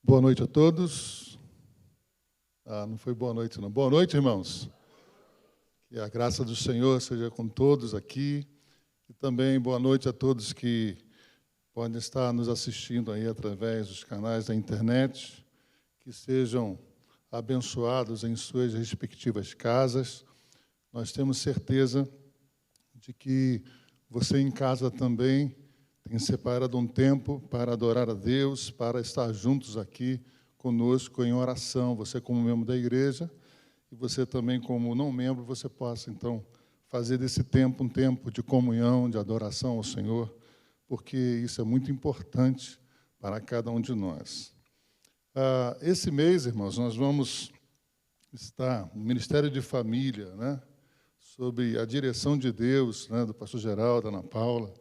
Boa noite a todos. Não foi boa noite, não. Boa noite, irmãos. Que a graça do Senhor seja com todos aqui. E também boa noite a todos que podem estar nos assistindo aí através dos canais da internet. Que sejam abençoados em suas respectivas casas. Nós temos certeza de que você em casa também tem separado um tempo para adorar a Deus, para estar juntos aqui conosco em oração. Você como membro da igreja e você também como não membro, você possa, então, fazer desse tempo um tempo de comunhão, de adoração ao Senhor, porque isso é muito importante para cada um de nós. Esse mês, irmãos, nós vamos estar no Ministério de Família, né, sobre a direção de Deus, né, do pastor Geraldo, da Ana Paula,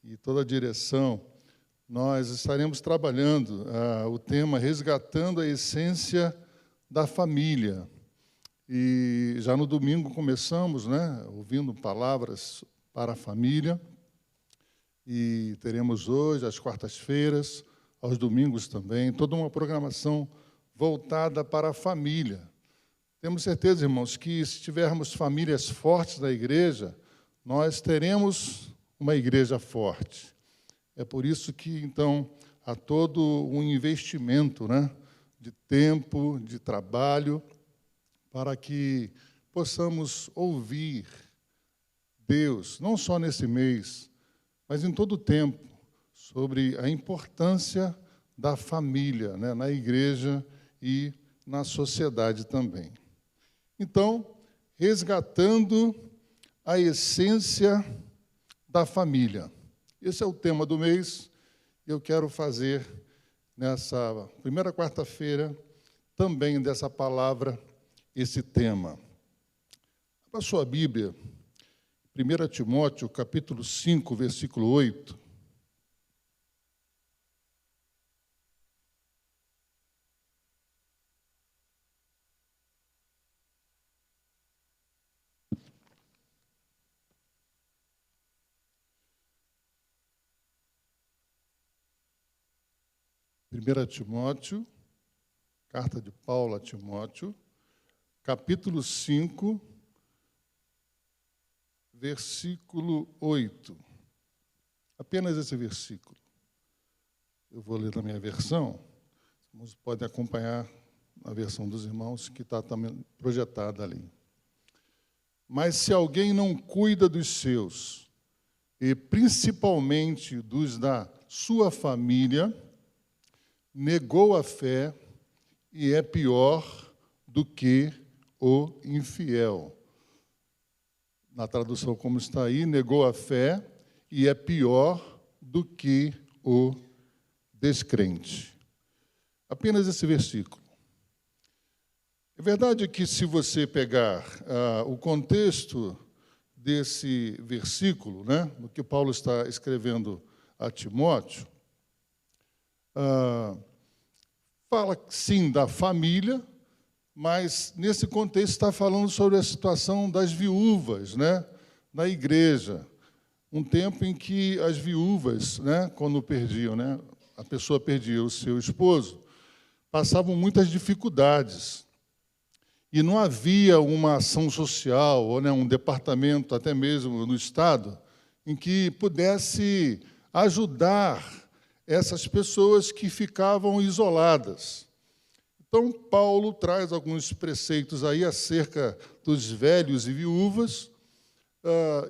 e toda a direção. Nós estaremos trabalhando o tema Resgatando a Essência da Família. E já no domingo começamos, né, ouvindo palavras para a família, e teremos hoje, às quartas-feiras, aos domingos também, toda uma programação voltada para a família. Temos certeza, irmãos, que se tivermos famílias fortes na igreja, nós teremos uma igreja forte. É por isso que, então, há todo um investimento, né, de tempo, de trabalho, para que possamos ouvir Deus, não só nesse mês, mas em todo o tempo, sobre a importância da família, né, na igreja e na sociedade também. Então, resgatando a essência da família. Esse é o tema do mês. Eu quero fazer, nessa primeira quarta-feira, também dessa palavra, esse tema. Para a sua Bíblia, 1 Timóteo, capítulo 5, versículo 8. Timóteo, carta de Paulo a Timóteo, capítulo 5, versículo 8. Apenas esse versículo. Eu vou ler na minha versão, mas podem acompanhar a versão dos irmãos, que está também projetada ali. Mas se alguém não cuida dos seus, e principalmente dos da sua família, negou a fé e é pior do que o infiel. Na tradução como está aí, negou a fé e é pior do que o descrente. Apenas esse versículo. É verdade que, se você pegar o contexto desse versículo, né, no que Paulo está escrevendo a Timóteo, fala, sim, da família, mas, nesse contexto, está falando sobre a situação das viúvas, né, na igreja. Um tempo em que as viúvas, né, quando perdiam, né, a pessoa perdia o seu esposo, passavam muitas dificuldades. E não havia uma ação social, ou, né, um departamento, até mesmo no Estado, em que pudesse ajudar essas pessoas que ficavam isoladas. Então, Paulo traz alguns preceitos aí acerca dos velhos e viúvas,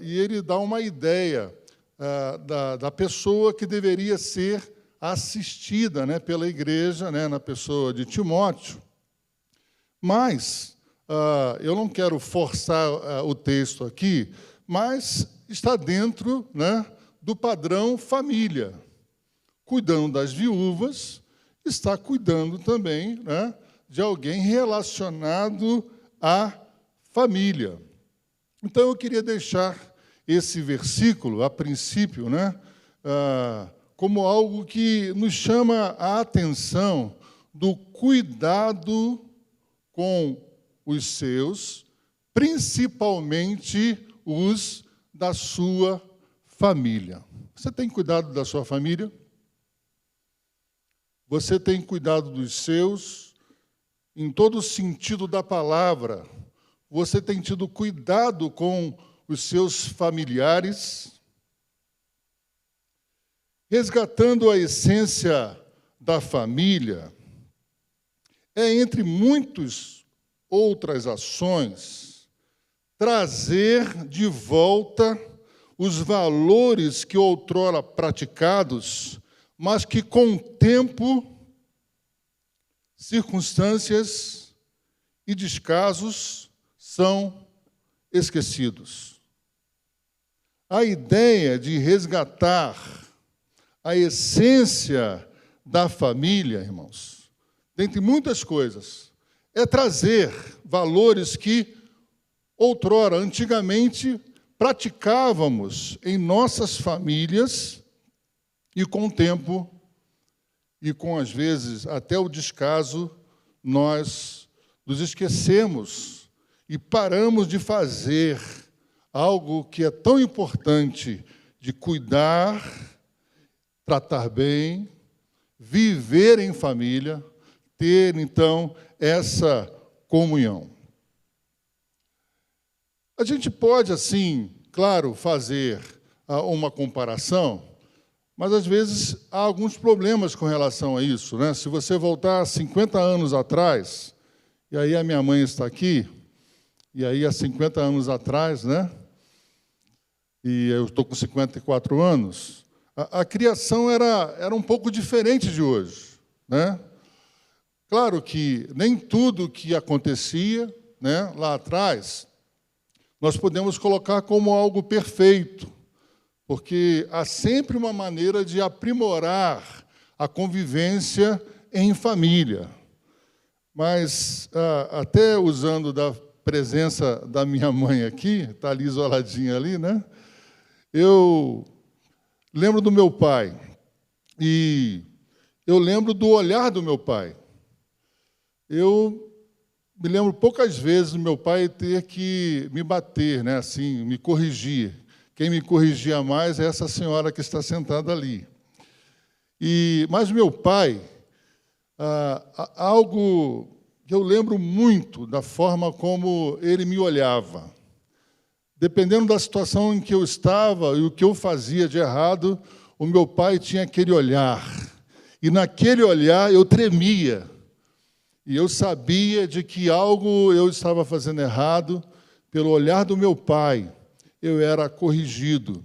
e ele dá uma ideia da pessoa que deveria ser assistida, né, pela igreja, né, na pessoa de Timóteo. Mas, eu não quero forçar o texto aqui, mas está dentro, né, do padrão família. Cuidando das viúvas, está cuidando também, né, de alguém relacionado à família. Então, eu queria deixar esse versículo, a princípio, né, como algo que nos chama a atenção do cuidado com os seus, principalmente os da sua família. Você tem cuidado da sua família? Você tem cuidado dos seus, em todo o sentido da palavra. Você tem tido cuidado com os seus familiares, resgatando a essência da família. É, entre muitas outras ações, trazer de volta os valores que outrora praticados, mas que, com o tempo, circunstâncias e descasos são esquecidos. A ideia de resgatar a essência da família, irmãos, dentre muitas coisas, é trazer valores que outrora, antigamente, praticávamos em nossas famílias e, com o tempo, e com, às vezes, até o descaso, nós nos esquecemos e paramos de fazer algo que é tão importante, de cuidar, tratar bem, viver em família, ter, então, essa comunhão. A gente pode, assim, claro, fazer uma comparação, mas, às vezes, há alguns problemas com relação a isso, né? Se você voltar 50 anos atrás, e aí a minha mãe está aqui, e aí há 50 anos atrás, né? E eu estou com 54 anos, a criação era um pouco diferente de hoje, né? Claro que nem tudo que acontecia, né, lá atrás nós podemos colocar como algo perfeito, porque há sempre uma maneira de aprimorar a convivência em família. Mas, até usando da presença da minha mãe aqui, está ali isoladinha ali, né? Eu lembro do meu pai, e eu lembro do olhar do meu pai. Eu me lembro poucas vezes do meu pai ter que me bater, né, assim, me corrigir. Quem me corrigia mais é essa senhora que está sentada ali. Mas meu pai, algo que eu lembro muito da forma como ele me olhava. Dependendo da situação em que eu estava e o que eu fazia de errado, o meu pai tinha aquele olhar. E naquele olhar eu tremia. E eu sabia de que algo eu estava fazendo errado, pelo olhar do meu pai, eu era corrigido.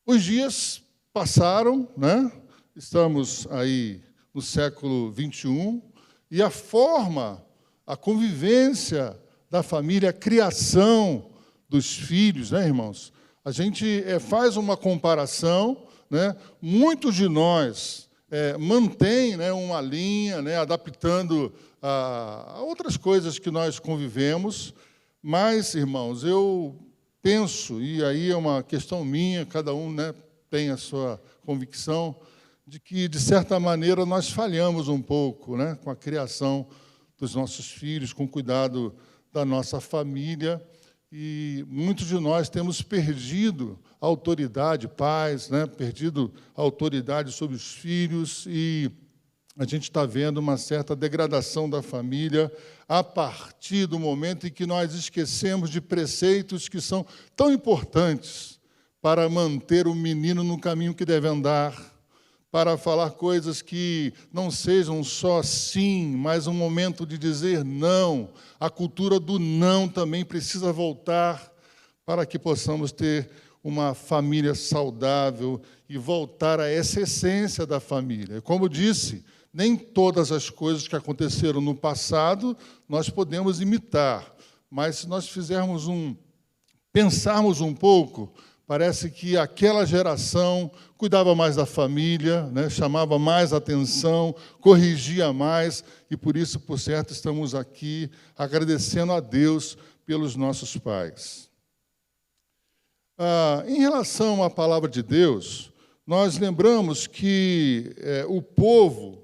Os dias passaram, né? Estamos aí no século XXI, e a forma, a convivência da família, a criação dos filhos, né, irmãos? A gente faz uma comparação, né? Muitos de nós mantém, né, uma linha, né, adaptando a outras coisas que nós convivemos, mas, irmãos, eu penso, e aí é uma questão minha, cada um, né, tem a sua convicção, de que, de certa maneira, nós falhamos um pouco, né, com a criação dos nossos filhos, com o cuidado da nossa família, e muitos de nós temos perdido a autoridade, pais, né, perdido a autoridade sobre os filhos, e a gente está vendo uma certa degradação da família a partir do momento em que nós esquecemos de preceitos que são tão importantes para manter o menino no caminho que deve andar, para falar coisas que não sejam só sim, mas um momento de dizer não. A cultura do não também precisa voltar para que possamos ter uma família saudável e voltar a essa essência da família. Como disse, nem todas as coisas que aconteceram no passado nós podemos imitar, mas se nós pensarmos um pouco, parece que aquela geração cuidava mais da família, né, chamava mais atenção, corrigia mais, e por isso, por certo, estamos aqui agradecendo a Deus pelos nossos pais. Em relação à palavra de Deus, nós lembramos que o povo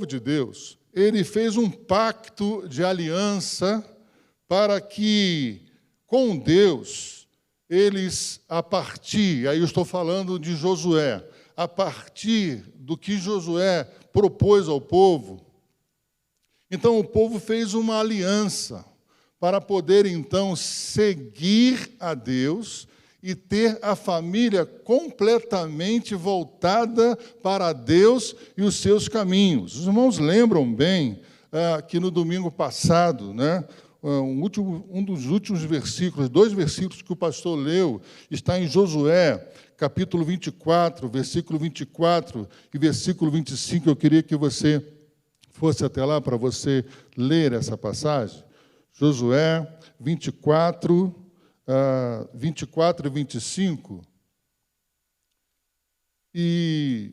de Deus, ele fez um pacto de aliança para que, com Deus, eles, aí eu estou falando de Josué, a partir do que Josué propôs ao povo, então o povo fez uma aliança para poder, então, seguir a Deus e ter a família completamente voltada para Deus e os seus caminhos. Os irmãos lembram bem que no domingo passado, né, um dos últimos versículos, 2 versículos que o pastor leu, está em Josué, capítulo 24, versículo 24 e versículo 25. Eu queria que você fosse até lá para você ler essa passagem. Josué 24, 24 e 25. E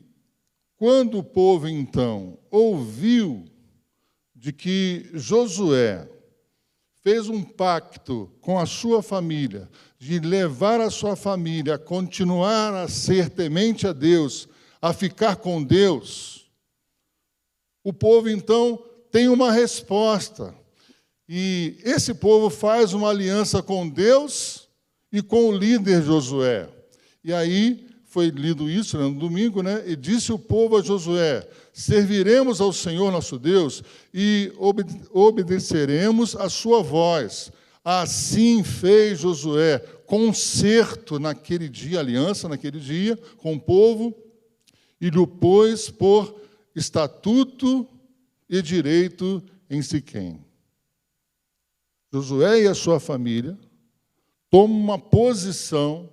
quando o povo, então, ouviu de que Josué fez um pacto com a sua família, de levar a sua família a continuar a ser temente a Deus, a ficar com Deus, o povo, então, tem uma resposta. E esse povo faz uma aliança com Deus e com o líder Josué. E aí foi lido isso, né, no domingo, né? E disse o povo a Josué: serviremos ao Senhor nosso Deus e obedeceremos a sua voz. Assim fez Josué concerto naquele dia, aliança naquele dia com o povo, e lhe pôs por estatuto e direito em Siquém. Josué e a sua família tomam uma posição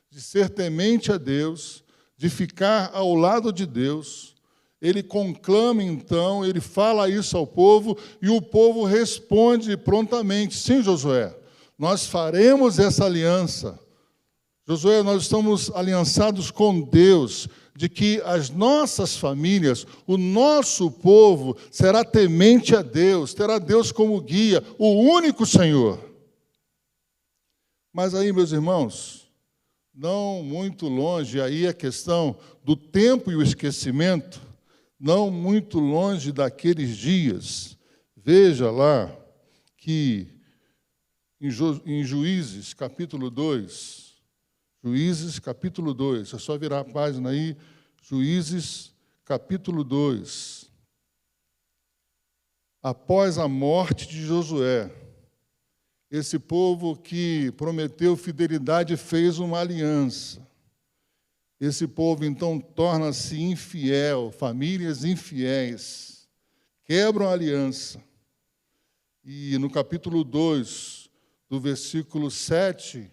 de ser temente a Deus, de ficar ao lado de Deus. Ele conclama, então, ele fala isso ao povo, e o povo responde prontamente: sim, Josué, nós faremos essa aliança. Josué, nós estamos aliançados com Deus, de que as nossas famílias, o nosso povo, será temente a Deus, terá Deus como guia, o único Senhor. Mas aí, meus irmãos, não muito longe, aí a questão do tempo e o esquecimento, não muito longe daqueles dias. Veja lá que em Juízes, capítulo 2, Juízes, capítulo 2, é só virar a página aí, Juízes, capítulo 2. Após a morte de Josué, esse povo que prometeu fidelidade fez uma aliança. Esse povo, então, torna-se infiel, famílias infiéis, quebram a aliança. E no capítulo 2, do versículo 7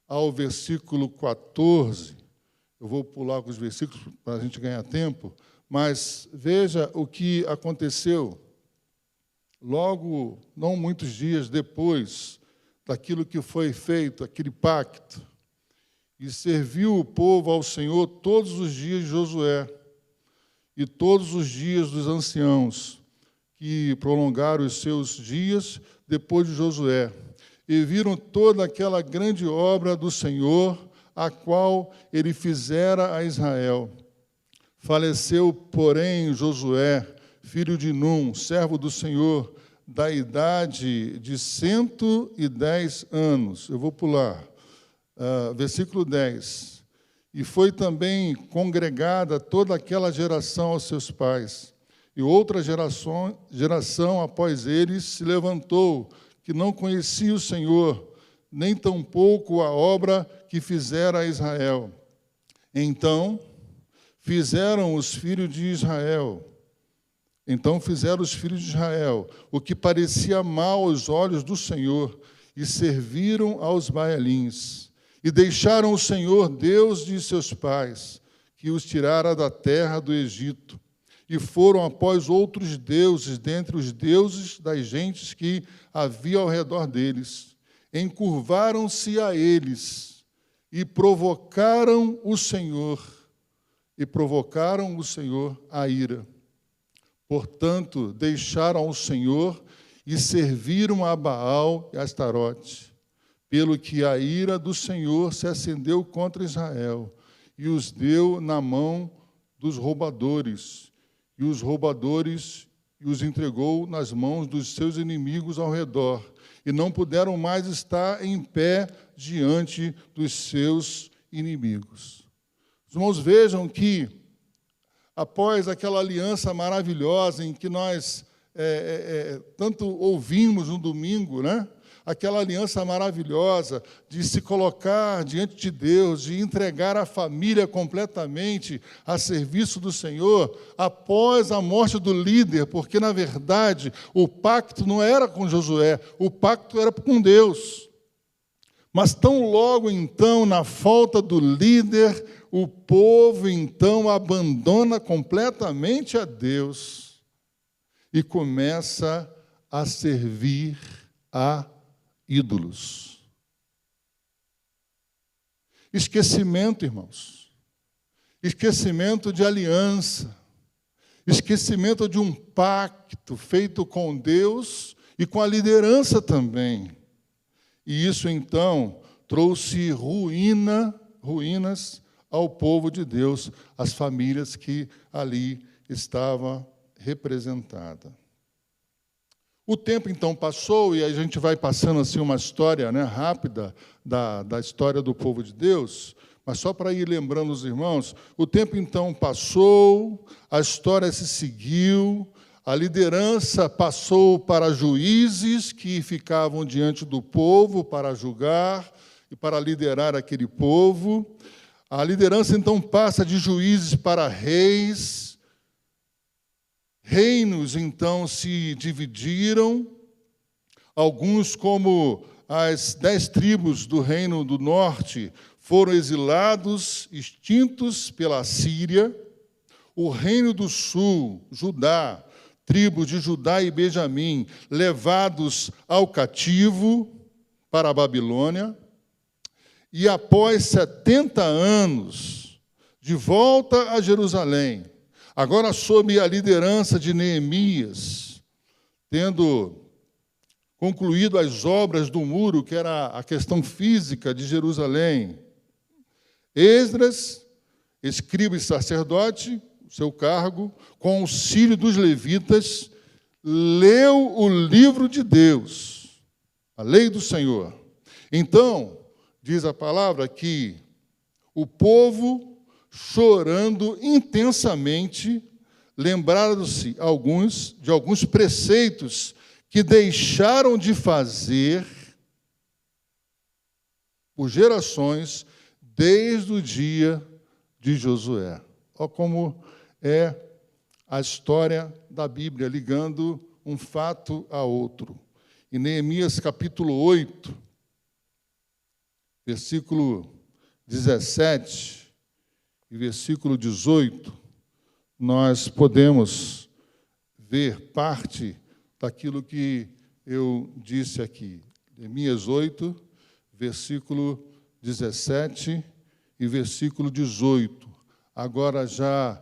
ao versículo 14, eu vou pular alguns versículos para a gente ganhar tempo, mas veja o que aconteceu logo, não muitos dias depois daquilo que foi feito, aquele pacto. E serviu o povo ao Senhor todos os dias de Josué e todos os dias dos anciãos, que prolongaram os seus dias depois de Josué, e viram toda aquela grande obra do Senhor, a qual ele fizera a Israel. Faleceu, porém, Josué, filho de Num, servo do Senhor, da idade de 110 anos. Eu vou pular. Versículo 10. E foi também congregada toda aquela geração aos seus pais. E outra geração após eles se levantou, que não conhecia o Senhor, nem tampouco a obra que fizera a Israel. Então fizeram os filhos de Israel o que parecia mal aos olhos do Senhor, e serviram aos Baalins, e deixaram o Senhor, Deus de seus pais, que os tirara da terra do Egito, e foram após outros deuses, dentre os deuses das gentes que havia ao redor deles. Encurvaram-se a eles, e provocaram o Senhor a ira. Portanto, deixaram o Senhor e serviram a Baal e a Astarote, pelo que a ira do Senhor se acendeu contra Israel, e os deu na mão dos roubadores, e os entregou nas mãos dos seus inimigos ao redor, e não puderam mais estar em pé diante dos seus inimigos. Os irmãos vejam que, após aquela aliança maravilhosa em que nós tanto ouvimos no domingo, né? Aquela aliança maravilhosa de se colocar diante de Deus, de entregar a família completamente a serviço do Senhor, após a morte do líder, porque, na verdade, o pacto não era com Josué, o pacto era com Deus. Mas tão logo, então, na falta do líder, o povo, então, abandona completamente a Deus e começa a servir a ídolos. Esquecimento, irmãos. Esquecimento de aliança. Esquecimento de um pacto feito com Deus e com a liderança também. E isso, então, trouxe ruínas ao povo de Deus, às famílias que ali estavam representadas. O tempo, então, passou, e a gente vai passando assim uma história, né, rápida da história do povo de Deus, mas só para ir lembrando os irmãos, o tempo, então, passou, a história se seguiu, a liderança passou para juízes que ficavam diante do povo para julgar e para liderar aquele povo. A liderança, então, passa de juízes para reis. Reinos, então, se dividiram, alguns, como as 10 tribos do reino do norte, foram exilados, extintos pela Síria. O reino do sul, Judá, tribos de Judá e Benjamim, levados ao cativo para a Babilônia. E após 70 anos, de volta a Jerusalém, agora sob a liderança de Neemias, tendo concluído as obras do muro, que era a questão física de Jerusalém, Esdras, escriba e sacerdote, seu cargo, com auxílio dos levitas, leu o livro de Deus, a lei do Senhor. Então, diz a palavra que o povo, chorando intensamente, lembraram-se de alguns preceitos que deixaram de fazer por gerações desde o dia de Josué. Olha como é a história da Bíblia, ligando um fato a outro. Em Neemias, capítulo 8, versículo 17 e versículo 18, nós podemos ver parte daquilo que eu disse aqui. Neemias 8, versículo 17 e versículo 18. Agora já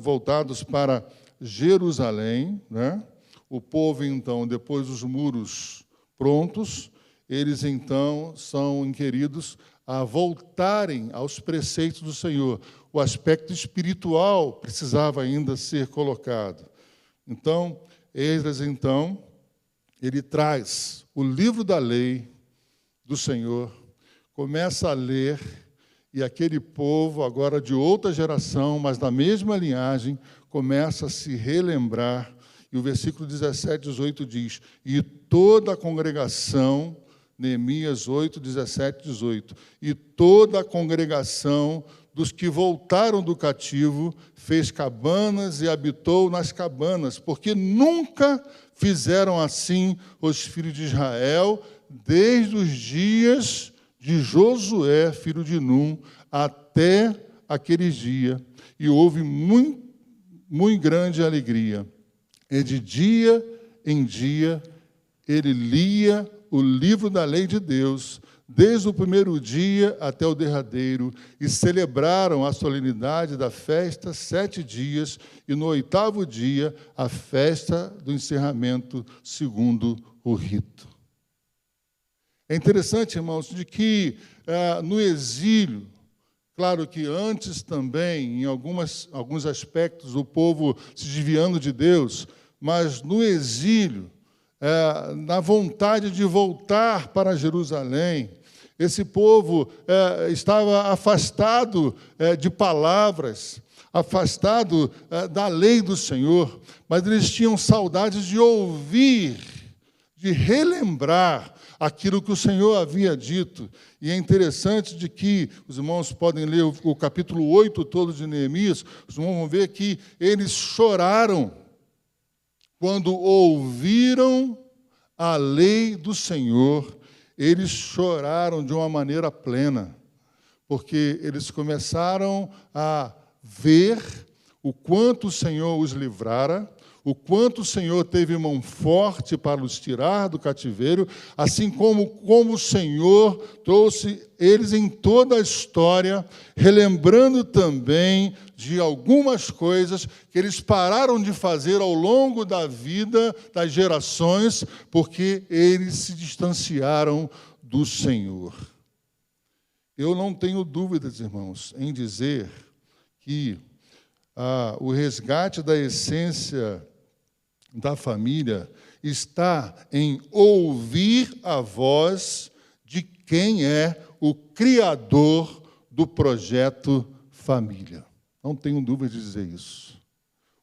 voltados para Jerusalém, né? O povo, então, depois dos muros prontos, eles, então, são inquiridos a voltarem aos preceitos do Senhor. O aspecto espiritual precisava ainda ser colocado. Então, Esdras, então, ele traz o livro da lei do Senhor, começa a ler, e aquele povo, agora de outra geração, mas da mesma linhagem, começa a se relembrar. E o versículo 17 e 18 diz: e toda a congregação, Neemias 8, 17 e 18, e toda a congregação dos que voltaram do cativo fez cabanas e habitou nas cabanas, porque nunca fizeram assim os filhos de Israel, desde os dias de Josué, filho de Num, até aqueles dias, e houve muito grande alegria. E de dia em dia ele lia o livro da lei de Deus, desde o primeiro dia até o derradeiro, e celebraram a solenidade da festa 7 dias, e no 8º dia a festa do encerramento segundo o rito. É interessante, irmãos, de que no exílio, claro que antes também, em alguns aspectos, o povo se desviando de Deus, mas no exílio, na vontade de voltar para Jerusalém, Esse povo estava afastado de palavras, afastado da lei do Senhor, mas eles tinham saudades de ouvir, de relembrar aquilo que o Senhor havia dito. E é interessante de que, os irmãos podem ler o capítulo 8 todo de Neemias, os irmãos vão ver que eles choraram quando ouviram a lei do Senhor. Eles choraram de uma maneira plena, porque eles começaram a ver o quanto o Senhor os livrara, o quanto o Senhor teve mão forte para os tirar do cativeiro, assim como o Senhor trouxe eles em toda a história, relembrando também de algumas coisas que eles pararam de fazer ao longo da vida, das gerações, porque eles se distanciaram do Senhor. Eu não tenho dúvidas, irmãos, em dizer que o resgate da essência da família está em ouvir a voz de quem é o criador do projeto família. Não tenho dúvida de dizer isso.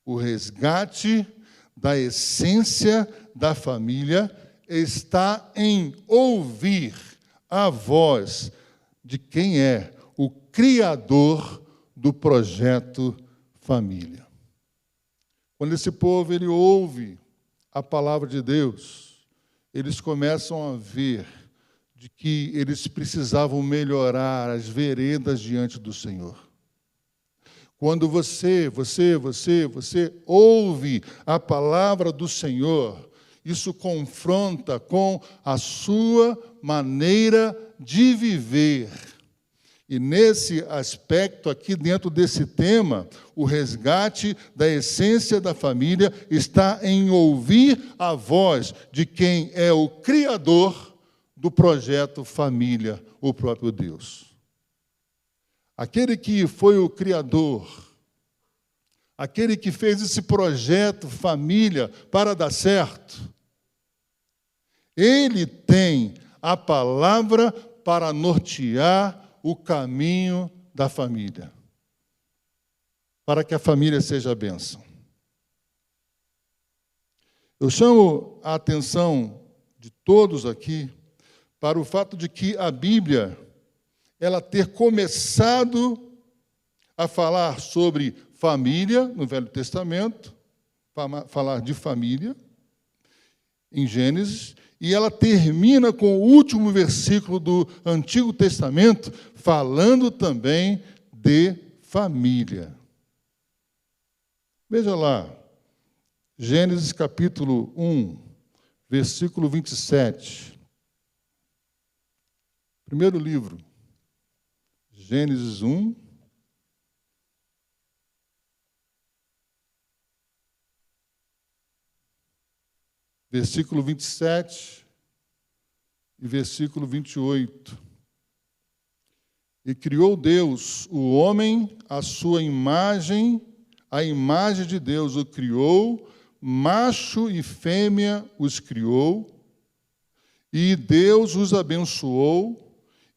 O resgate da essência da família está em ouvir a voz de quem é o criador do projeto família. Quando esse povo ele ouve a palavra de Deus, eles começam a ver de que eles precisavam melhorar as veredas diante do Senhor. Quando você ouve a palavra do Senhor, isso confronta com a sua maneira de viver. E nesse aspecto, aqui dentro desse tema, o resgate da essência da família está em ouvir a voz de quem é o criador do projeto família, o próprio Deus. Aquele que foi o criador, aquele que fez esse projeto família para dar certo, ele tem a palavra para nortear o caminho da família, para que a família seja a bênção. Eu chamo a atenção de todos aqui para o fato de que a Bíblia, ela ter começado a falar sobre família no Velho Testamento, falar de família em Gênesis, e ela termina com o último versículo do Antigo Testamento, falando também de família. Veja lá, Gênesis capítulo 1, versículo 27. Primeiro livro, Gênesis 1, versículo 27 e versículo 28. E criou Deus o homem à sua imagem, a imagem de Deus o criou, macho e fêmea os criou, e Deus os abençoou,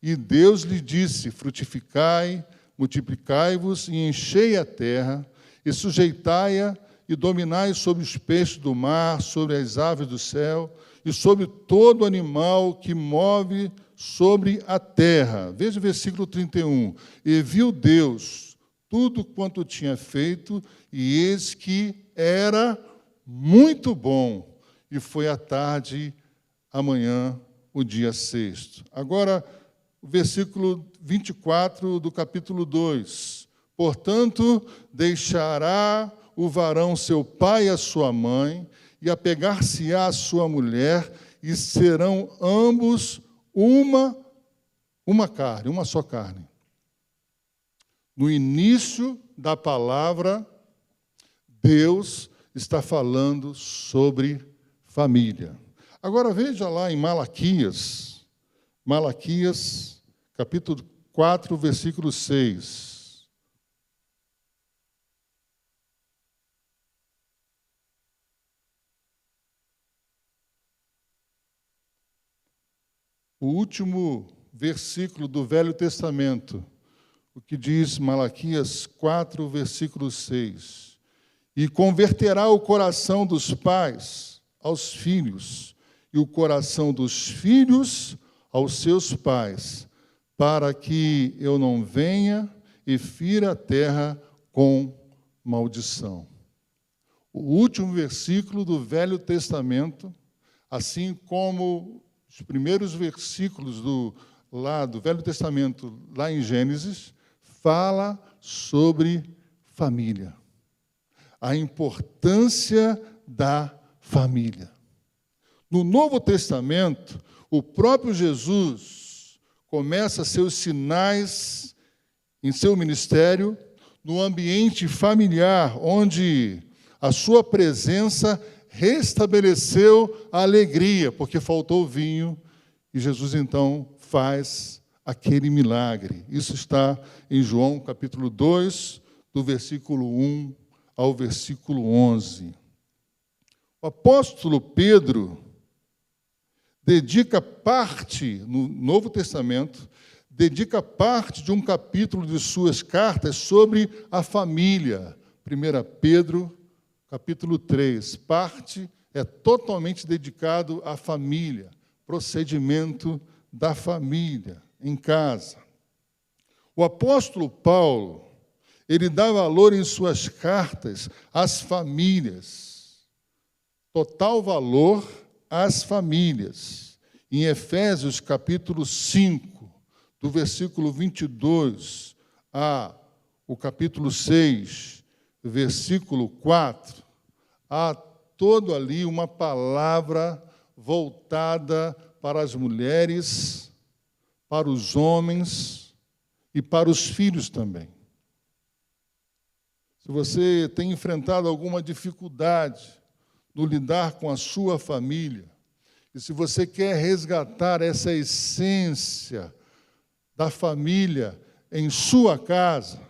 e Deus lhe disse: frutificai, multiplicai-vos e enchei a terra, e sujeitai-a, e dominai sobre os peixes do mar, sobre as aves do céu, e sobre todo animal que move sobre a terra. Veja o versículo 31. E viu Deus tudo quanto tinha feito, e eis que era muito bom. E foi à tarde, amanhã, o dia sexto. Agora, o versículo 24 do capítulo 2. Portanto, deixará o varão seu pai e a sua mãe, e apegar-se-á a sua mulher, e serão ambos uma carne, uma só carne. No início da palavra, Deus está falando sobre família. Agora veja lá em Malaquias, capítulo 4, versículo 6. O último versículo do Velho Testamento, o que diz Malaquias 4, versículo 6. E converterá o coração dos pais aos filhos, e o coração dos filhos aos seus pais, para que eu não venha e fira a terra com maldição. O último versículo do Velho Testamento, assim como os primeiros versículos do Velho Testamento, lá em Gênesis, fala sobre família. A importância da família. No Novo Testamento, o próprio Jesus começa seus sinais em seu ministério no ambiente familiar, onde a sua presença restabeleceu a alegria, porque faltou vinho, e Jesus, então, faz aquele milagre. Isso está em João, capítulo 2, do versículo 1 ao versículo 11. O apóstolo Pedro dedica parte, no Novo Testamento, dedica parte de um capítulo de suas cartas sobre a família. 1 Pedro, capítulo 3. Parte é totalmente dedicado à família, procedimento da família em casa. O apóstolo Paulo, ele dá valor em suas cartas às famílias, total valor às famílias. Em Efésios, capítulo 5, do versículo 22 a o capítulo 6, versículo 4, há todo ali uma palavra voltada para as mulheres, para os homens e para os filhos também. Se você tem enfrentado alguma dificuldade no lidar com a sua família, e se você quer resgatar essa essência da família em sua casa,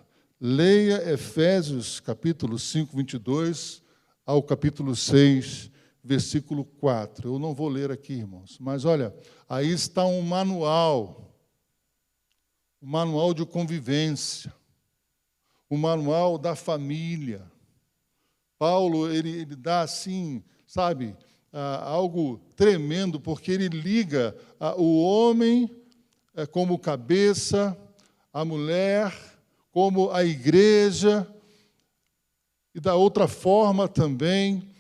leia Efésios, capítulo 5, 22, ao capítulo 6, versículo 4. Eu não vou ler aqui, irmãos, mas olha, aí está um manual de convivência, o manual da família. Paulo, ele dá assim, sabe, algo tremendo, porque ele liga o homem como cabeça, a mulher como a igreja, e da outra forma também.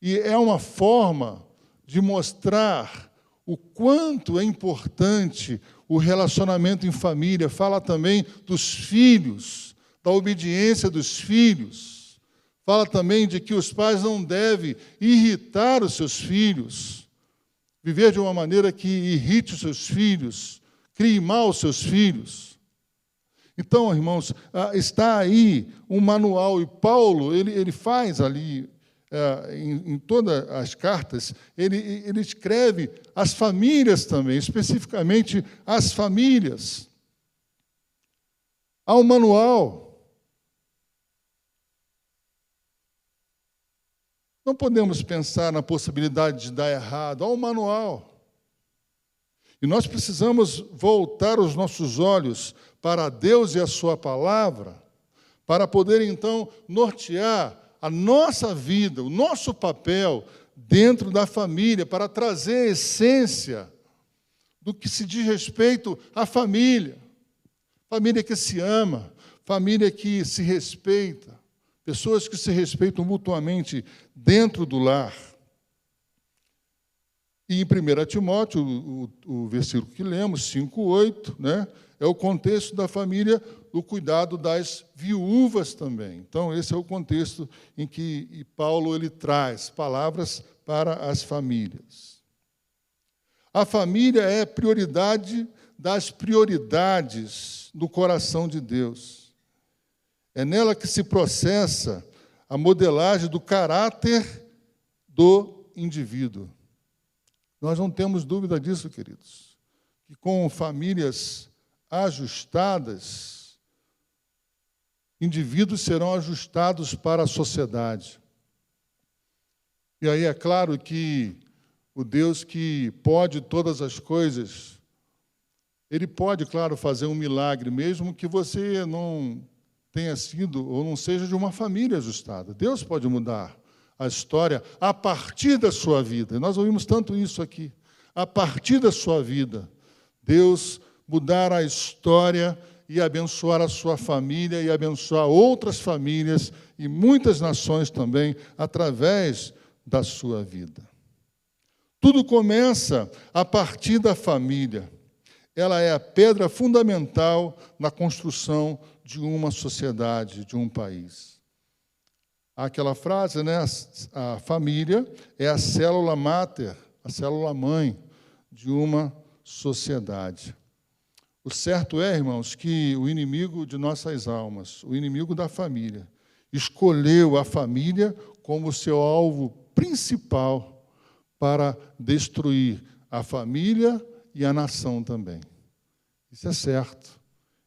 E é uma forma de mostrar o quanto é importante o relacionamento em família. Fala também dos filhos, da obediência dos filhos. Fala também de que os pais não devem irritar os seus filhos, viver de uma maneira que irrite os seus filhos, crie mal os seus filhos. Então, irmãos, está aí um manual, e Paulo, ele faz ali, em todas as cartas, ele escreve as famílias também, especificamente as famílias. Há um manual. Não podemos pensar na possibilidade de dar errado. Há um manual. E nós precisamos voltar os nossos olhos para Deus e a sua palavra, para poder, então, nortear a nossa vida, o nosso papel dentro da família, para trazer a essência do que se diz respeito à família. Família que se ama, família que se respeita, pessoas que se respeitam mutuamente dentro do lar. E em 1 Timóteo, o versículo que lemos, 5:8, né, é o contexto da família, o cuidado das viúvas também. Então, esse é o contexto em que Paulo ele traz palavras para as famílias. A família é prioridade das prioridades do coração de Deus. É nela que se processa a modelagem do caráter do indivíduo. Nós não temos dúvida disso, queridos, que com famílias ajustadas, indivíduos serão ajustados para a sociedade. E aí é claro que o Deus que pode todas as coisas, Ele pode, claro, fazer um milagre, mesmo que você não tenha sido ou não seja de uma família ajustada. Deus pode mudar a história a partir da sua vida. Nós ouvimos tanto isso aqui. A partir da sua vida, Deus mudar a história e abençoar a sua família e abençoar outras famílias e muitas nações também através da sua vida. Tudo começa a partir da família. Ela é a pedra fundamental na construção de uma sociedade, de um país. Há aquela frase, né? A família é a célula máter, a célula mãe de uma sociedade. O certo é, irmãos, que o inimigo de nossas almas, o inimigo da família, escolheu a família como seu alvo principal para destruir a família e a nação também. Isso é certo.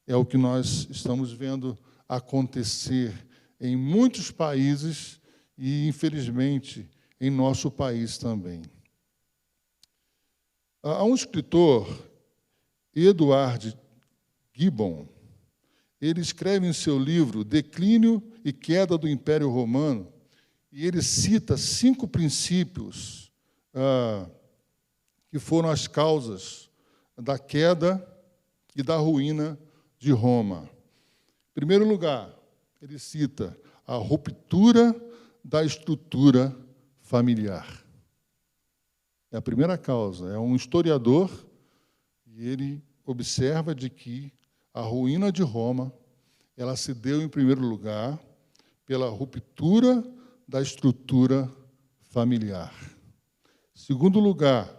É o que nós estamos vendo acontecer em muitos países e, infelizmente, em nosso país também. Há um escritor, Edward Gibbon, ele escreve em seu livro Declínio e Queda do Império Romano, e ele cita 5 princípios que foram as causas da queda e da ruína de Roma. Em primeiro lugar, ele cita a ruptura da estrutura familiar. É a primeira causa. É um historiador e ele observa de que a ruína de Roma, ela se deu, em primeiro lugar, pela ruptura da estrutura familiar. Em segundo lugar,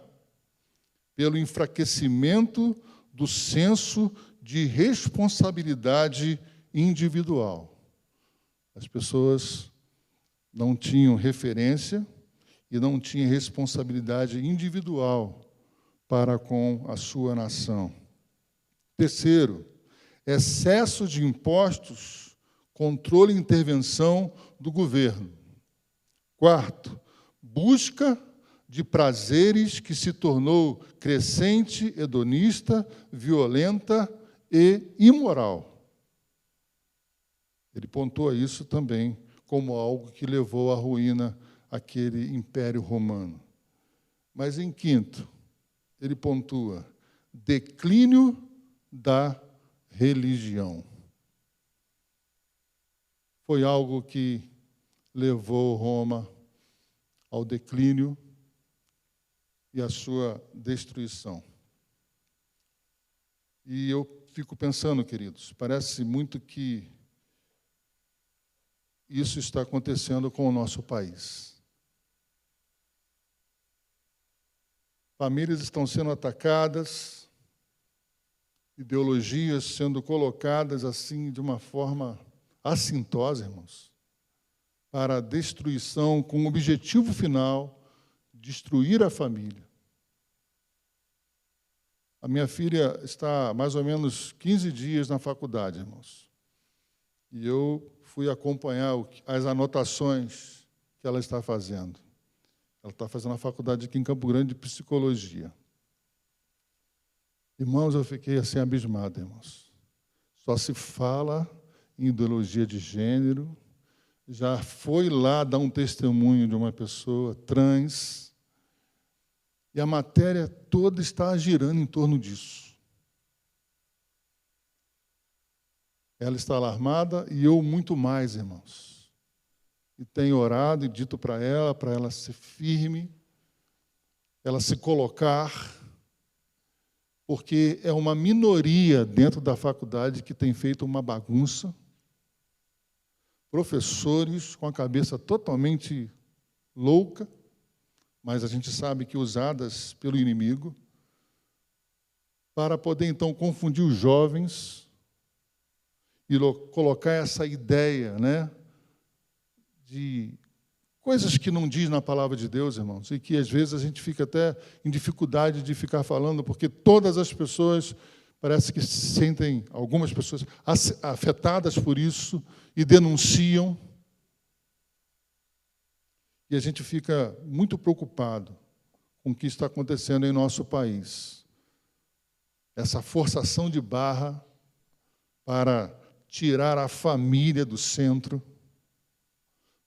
pelo enfraquecimento do senso de responsabilidade individual. As pessoas não tinham referência e não tinham responsabilidade individual para com a sua nação. Terceiro, excesso de impostos, controle e intervenção do governo. Quarto, busca de prazeres que se tornou crescente, hedonista, violenta e imoral. Ele pontua isso também como algo que levou à ruína aquele Império Romano. Mas, em quinto, ele pontua declínio da religião. Foi algo que levou Roma ao declínio e à sua destruição. E eu fico pensando, queridos, parece muito que isso está acontecendo com o nosso país. Famílias estão sendo atacadas, ideologias sendo colocadas assim de uma forma assintosa, irmãos, para a destruição, com o objetivo final, destruir a família. A minha filha está há mais ou menos 15 dias na faculdade, irmãos. E eu fui acompanhar as anotações que ela está fazendo. Ela está fazendo a faculdade aqui em Campo Grande de Psicologia. Irmãos, eu fiquei assim abismado, irmãos. Só se fala em ideologia de gênero. Já foi lá dar um testemunho de uma pessoa trans. E a matéria toda está girando em torno disso. Ela está alarmada e eu muito mais, irmãos. E tenho orado e dito para ela ser firme, ela se colocar, porque é uma minoria dentro da faculdade que tem feito uma bagunça. Professores com a cabeça totalmente louca, mas a gente sabe que usadas pelo inimigo, para poder, então, confundir os jovens e colocar essa ideia, né, de coisas que não diz na palavra de Deus, irmãos, e que, às vezes, a gente fica até em dificuldade de ficar falando, porque todas as pessoas parece que se sentem, algumas pessoas, afetadas por isso e denunciam. E a gente fica muito preocupado com o que está acontecendo em nosso país. essa forçação de barra para tirar a família do centro,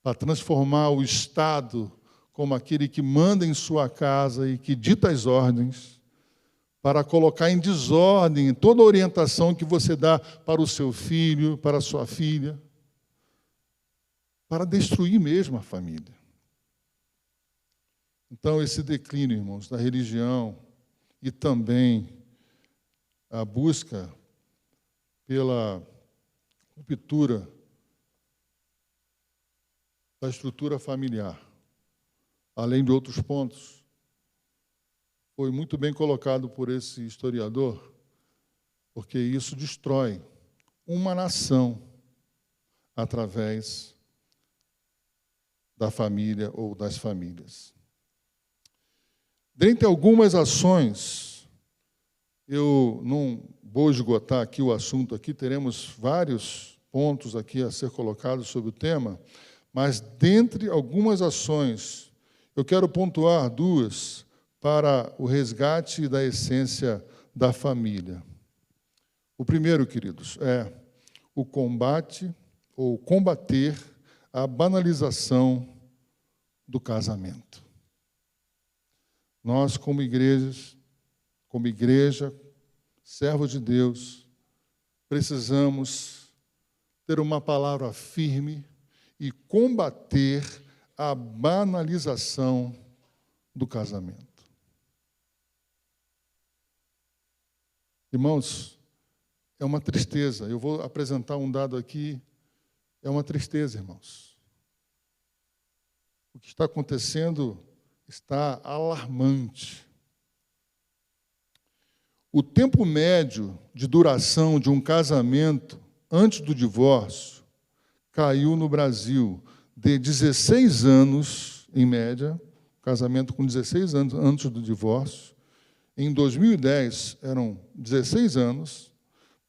para transformar o Estado como aquele que manda em sua casa e que dita as ordens, para colocar em desordem toda a orientação que você dá para o seu filho, para a sua filha, para destruir mesmo a família. Então, esse declínio, irmãos, da religião e também a busca pela ruptura da estrutura familiar, além de outros pontos, foi muito bem colocado por esse historiador, porque isso destrói uma nação através da família ou das famílias. Dentre algumas ações, eu não vou esgotar aqui o assunto, aqui teremos vários pontos aqui a ser colocados sobre o tema, mas dentre algumas ações, eu quero pontuar duas para o resgate da essência da família. O primeiro, queridos, é o combate ou combater a banalização do casamento. Nós, como igreja, servos de Deus, precisamos ter uma palavra firme e combater a banalização do casamento. Irmãos, é uma tristeza. Eu vou apresentar um dado aqui. É uma tristeza, irmãos. O que está acontecendo está alarmante. O tempo médio de duração de um casamento antes do divórcio caiu no Brasil de 16 anos, em média, casamento com 16 anos antes do divórcio. Em 2010, eram 16 anos,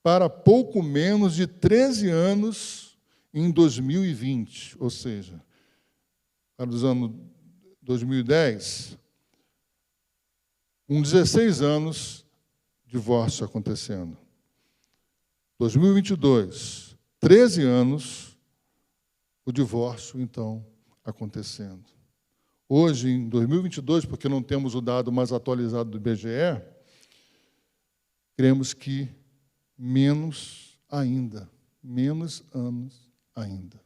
para pouco menos de 13 anos em 2020. Ou seja, para os anos 2010, com 16 anos, divórcio acontecendo. 2022, 13 anos, o divórcio, então, acontecendo. Hoje, em 2022, porque não temos o dado mais atualizado do IBGE, cremos que menos ainda, menos anos ainda.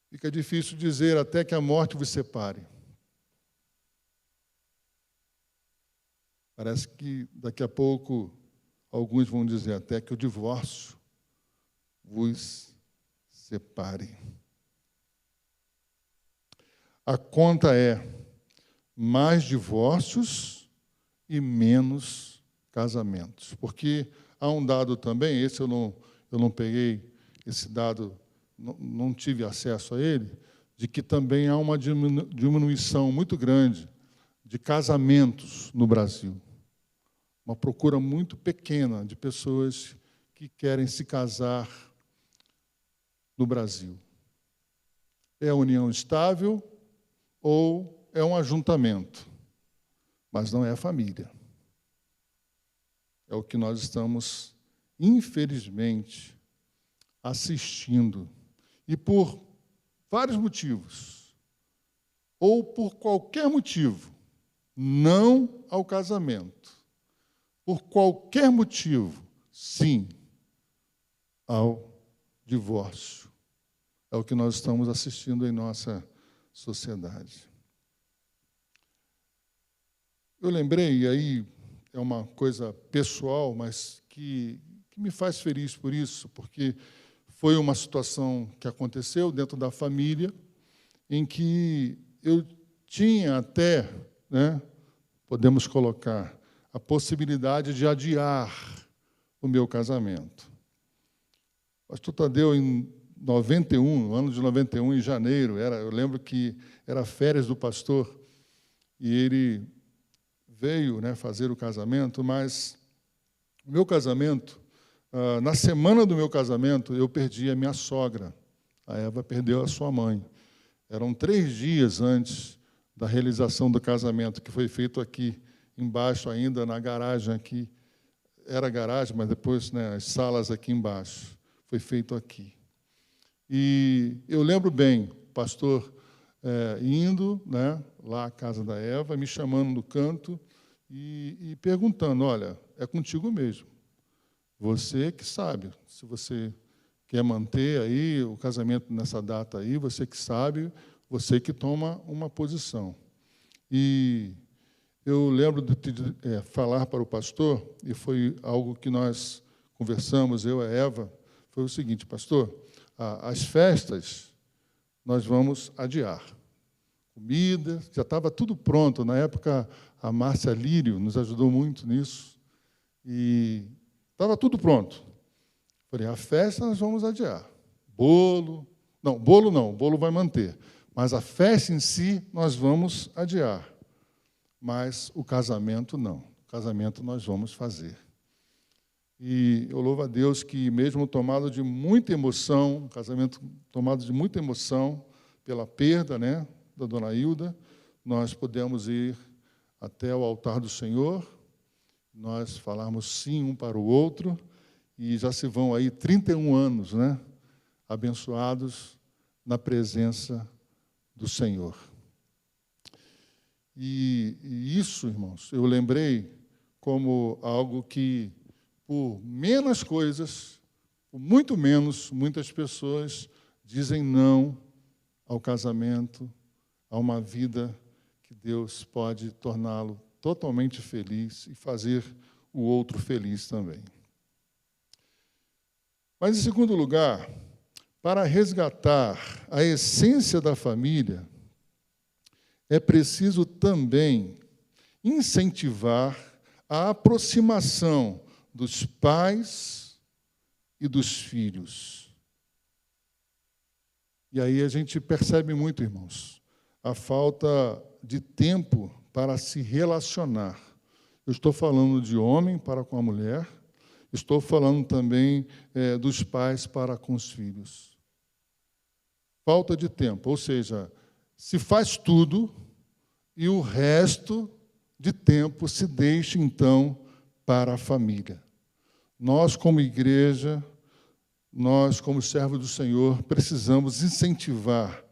Fica difícil dizer até que a morte vos separe. Parece que daqui a pouco alguns vão dizer até que o divórcio vos separe. A conta é mais divórcios e menos casamentos. Porque há um dado também, esse eu não peguei, esse dado, não tive acesso a ele, de que também há uma diminuição muito grande de casamentos no Brasil. Uma procura muito pequena de pessoas que querem se casar no Brasil. É a união estável ou é um ajuntamento, mas não é a família. É o que nós estamos, infelizmente, assistindo. E por vários motivos, ou por qualquer motivo, não ao casamento. Por qualquer motivo, sim, ao divórcio. É o que nós estamos assistindo em nossa sociedade. Eu lembrei, e aí é uma coisa pessoal, mas que me faz feliz por isso, porque foi uma situação que aconteceu dentro da família, em que eu tinha até, podemos colocar, a possibilidade de adiar o meu casamento. O pastor Tadeu, em 91, no ano de 91, em janeiro, eu lembro que era férias do pastor, e ele veio fazer o casamento, mas o meu casamento, na semana do meu casamento, eu perdi a minha sogra. A Eva perdeu a sua mãe. Eram 3 dias antes da realização do casamento, que foi feito aqui embaixo ainda, na garagem aqui. Era garagem, mas depois, né, as salas aqui embaixo. Foi feito aqui. E eu lembro bem, o pastor indo, né, lá à casa da Eva, me chamando no canto e perguntando, olha, é contigo mesmo. Você que sabe, se você quer manter aí o casamento nessa data aí, você que sabe, você que toma uma posição. E eu lembro de falar para o pastor, e foi algo que nós conversamos, eu e a Eva, foi o seguinte, pastor, as festas nós vamos adiar. Comida, já estava tudo pronto. Na época, a Márcia Lírio nos ajudou muito nisso, e estava tudo pronto. Falei, a festa nós vamos adiar. Bolo não, o bolo vai manter. Mas a festa em si nós vamos adiar. Mas o casamento não. O casamento nós vamos fazer. E eu louvo a Deus que, mesmo tomado de muita emoção, um casamento tomado de muita emoção, pela perda, né, da dona Hilda, nós pudemos ir até o altar do Senhor, nós falarmos sim um para o outro, e já se vão aí 31 anos, né, abençoados na presença do Senhor. E isso, irmãos, eu lembrei como algo que, por menos coisas, por muito menos, muitas pessoas dizem não ao casamento, a uma vida que Deus pode torná-lo totalmente feliz e fazer o outro feliz também. Mas, em segundo lugar, para resgatar a essência da família, é preciso também incentivar a aproximação dos pais e dos filhos. E aí a gente percebe muito, irmãos, a falta de tempo para se relacionar. Eu estou falando de homem para com a mulher, estou falando também dos pais para com os filhos. Falta de tempo, ou seja, se faz tudo e o resto de tempo se deixa, então, para a família. Nós, como igreja, nós, como servos do Senhor, precisamos incentivar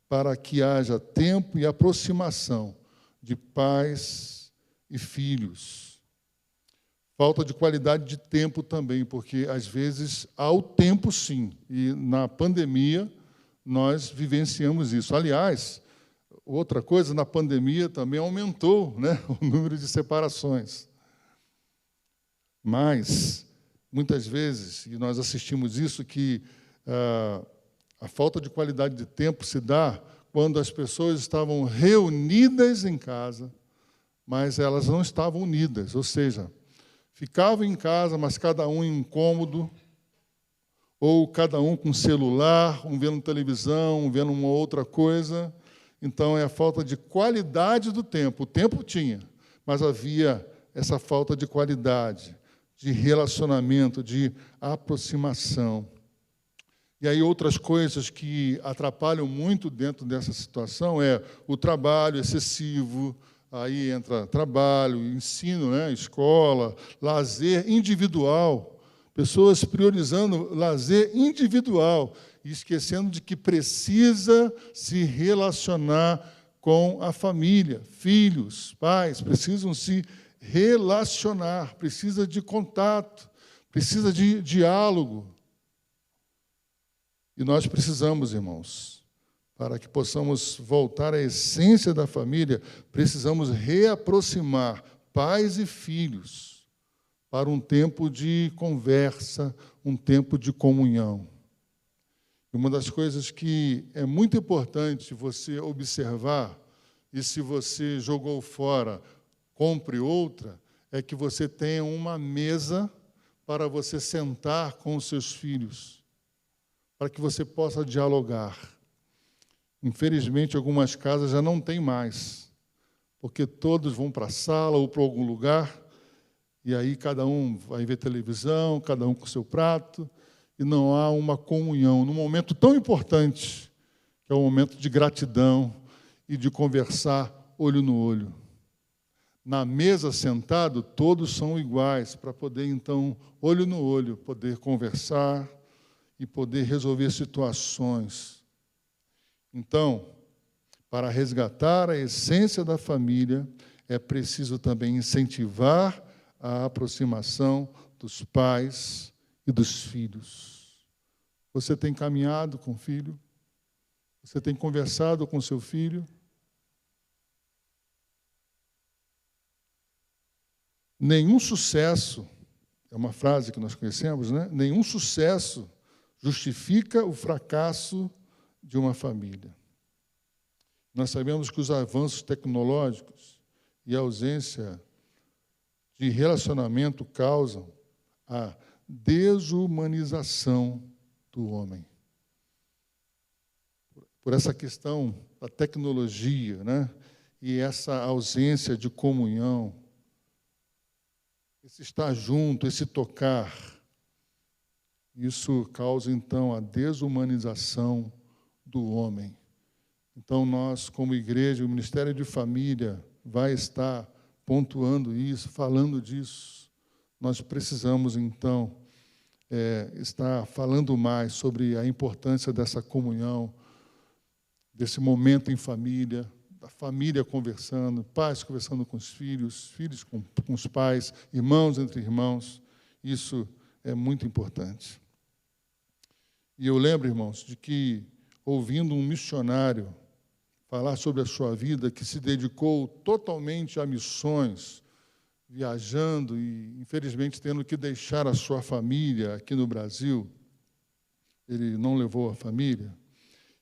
para que haja tempo e aproximação de pais e filhos. Falta de qualidade de tempo também, porque, às vezes, há o tempo, sim, e na pandemia nós vivenciamos isso. Aliás, outra coisa, na pandemia também aumentou, né, o número de separações. Mas, muitas vezes, e nós assistimos isso, que a falta de qualidade de tempo se dá quando as pessoas estavam reunidas em casa, mas elas não estavam unidas, ou seja, ficavam em casa, mas cada um em um cômodo, ou cada um com celular, um vendo televisão, um vendo uma outra coisa. Então, é a falta de qualidade do tempo. O tempo tinha, mas havia essa falta de qualidade, de relacionamento, de aproximação. E aí outras coisas que atrapalham muito dentro dessa situação é o trabalho excessivo, aí entra trabalho, ensino, né, escola, lazer individual, pessoas priorizando lazer individual e esquecendo de que precisa se relacionar com a família. Filhos, pais, precisam se relacionar, precisa de contato, precisa de diálogo. E nós precisamos, irmãos, para que possamos voltar à essência da família, precisamos reaproximar pais e filhos para um tempo de conversa, um tempo de comunhão. Uma das coisas que é muito importante você observar, e se você jogou fora, compre outra, é que você tenha uma mesa para você sentar com os seus filhos, para que você possa dialogar. Infelizmente, algumas casas já não tem mais, porque todos vão para a sala ou para algum lugar, e aí cada um vai ver televisão, cada um com o seu prato, e não há uma comunhão, num momento tão importante, que é o momento de gratidão e de conversar olho no olho. na mesa sentado, todos são iguais, para poder, então, olho no olho, poder conversar e poder resolver situações. Então, para resgatar a essência da família, é preciso também incentivar a aproximação dos pais e dos filhos. Você tem caminhado com o filho? Você tem conversado com seu filho? Nenhum sucesso, é uma frase que nós conhecemos, né? Nenhum sucesso justifica o fracasso de uma família. Nós sabemos que os avanços tecnológicos e a ausência de relacionamento causam a desumanização do homem. Por essa questão da tecnologia, né? E essa ausência de comunhão, esse estar junto, esse tocar, isso causa, então, a desumanização do homem. Então, nós, como igreja, o Ministério de Família vai estar pontuando isso, falando disso. Nós precisamos, então, estar falando mais sobre a importância dessa comunhão, desse momento em família, da família conversando, pais conversando com os filhos, filhos com os pais, irmãos entre irmãos. Isso é muito importante. E eu lembro, irmãos, de que, ouvindo um missionário falar sobre a sua vida, que se dedicou totalmente a missões, viajando e, infelizmente, tendo que deixar a sua família aqui no Brasil, ele não levou a família,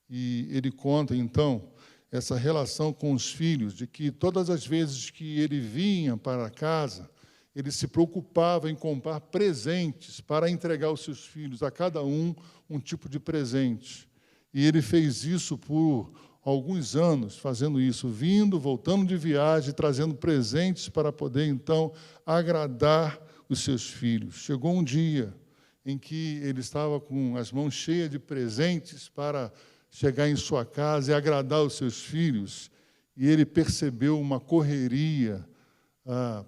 e ele conta, então, essa relação com os filhos, de que todas as vezes que ele vinha para casa, ele se preocupava em comprar presentes para entregar aos seus filhos, a cada um tipo de presente. E ele fez isso por alguns anos, fazendo isso, vindo, voltando de viagem, trazendo presentes para poder, então, agradar os seus filhos. Chegou um dia em que ele estava com as mãos cheias de presentes para chegar em sua casa e agradar os seus filhos, e ele percebeu uma correria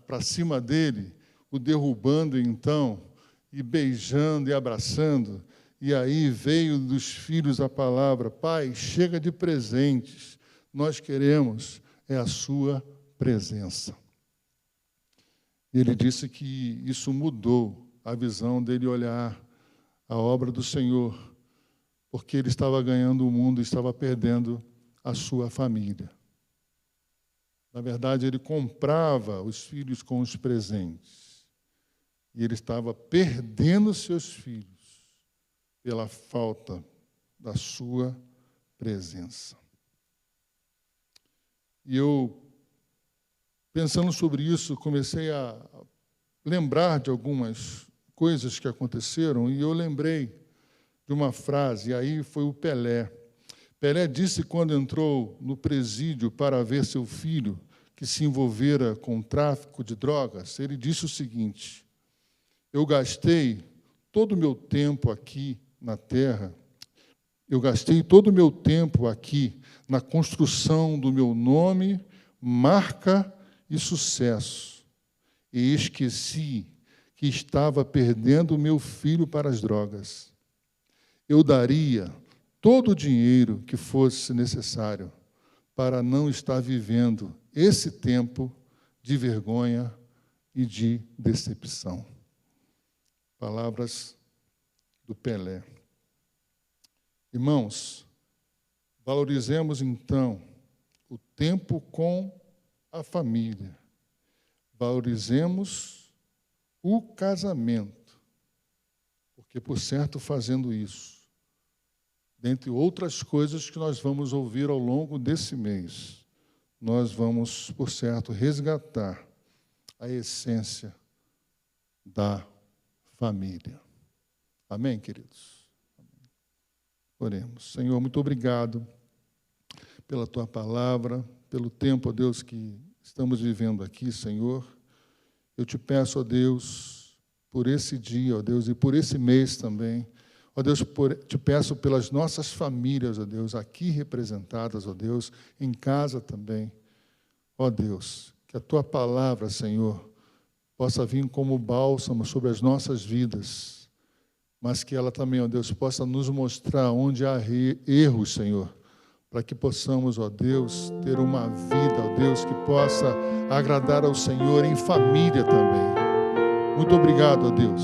para cima dele, o derrubando, então, e beijando e abraçando. E aí veio dos filhos a palavra: pai, chega de presentes, nós queremos a sua presença. Ele disse que isso mudou a visão dele olhar a obra do Senhor, porque ele estava ganhando o mundo e estava perdendo a sua família. Na verdade, ele comprava os filhos com os presentes, e ele estava perdendo seus filhos pela falta da sua presença. E eu, pensando sobre isso, comecei a lembrar de algumas coisas que aconteceram, e eu lembrei de uma frase, e aí foi o Pelé. Pelé disse, quando entrou no presídio para ver seu filho, que se envolvera com o tráfico de drogas, ele disse o seguinte: eu gastei todo o meu tempo aqui na terra, eu gastei todo o meu tempo aqui na construção do meu nome, marca e sucesso, e esqueci que estava perdendo o meu filho para as drogas. Eu daria todo o dinheiro que fosse necessário para não estar vivendo esse tempo de vergonha e de decepção. Palavras do Pelé. Irmãos, valorizemos, então, o tempo com a família. Valorizemos o casamento, porque, por certo, fazendo isso, dentre outras coisas que nós vamos ouvir ao longo desse mês, nós vamos, por certo, resgatar a essência da família. Amém, queridos? Oremos. Senhor, muito obrigado pela Tua palavra, pelo tempo, ó Deus, que estamos vivendo aqui, Senhor. Eu te peço, ó Deus, por esse dia, ó Deus, e por esse mês também. Ó Deus, te peço pelas nossas famílias, ó Deus, aqui representadas, ó Deus, em casa também. Ó Deus, Que a Tua palavra, Senhor, possa vir como bálsamo sobre as nossas vidas, mas que ela também, ó Deus, possa nos mostrar onde há erros, Senhor, para que possamos, ó Deus, ter uma vida, ó Deus, que possa agradar ao Senhor em família também. Muito obrigado, ó Deus,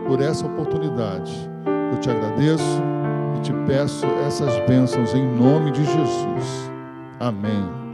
por essa oportunidade. Eu te agradeço e te peço essas bênçãos em nome de Jesus. Amém.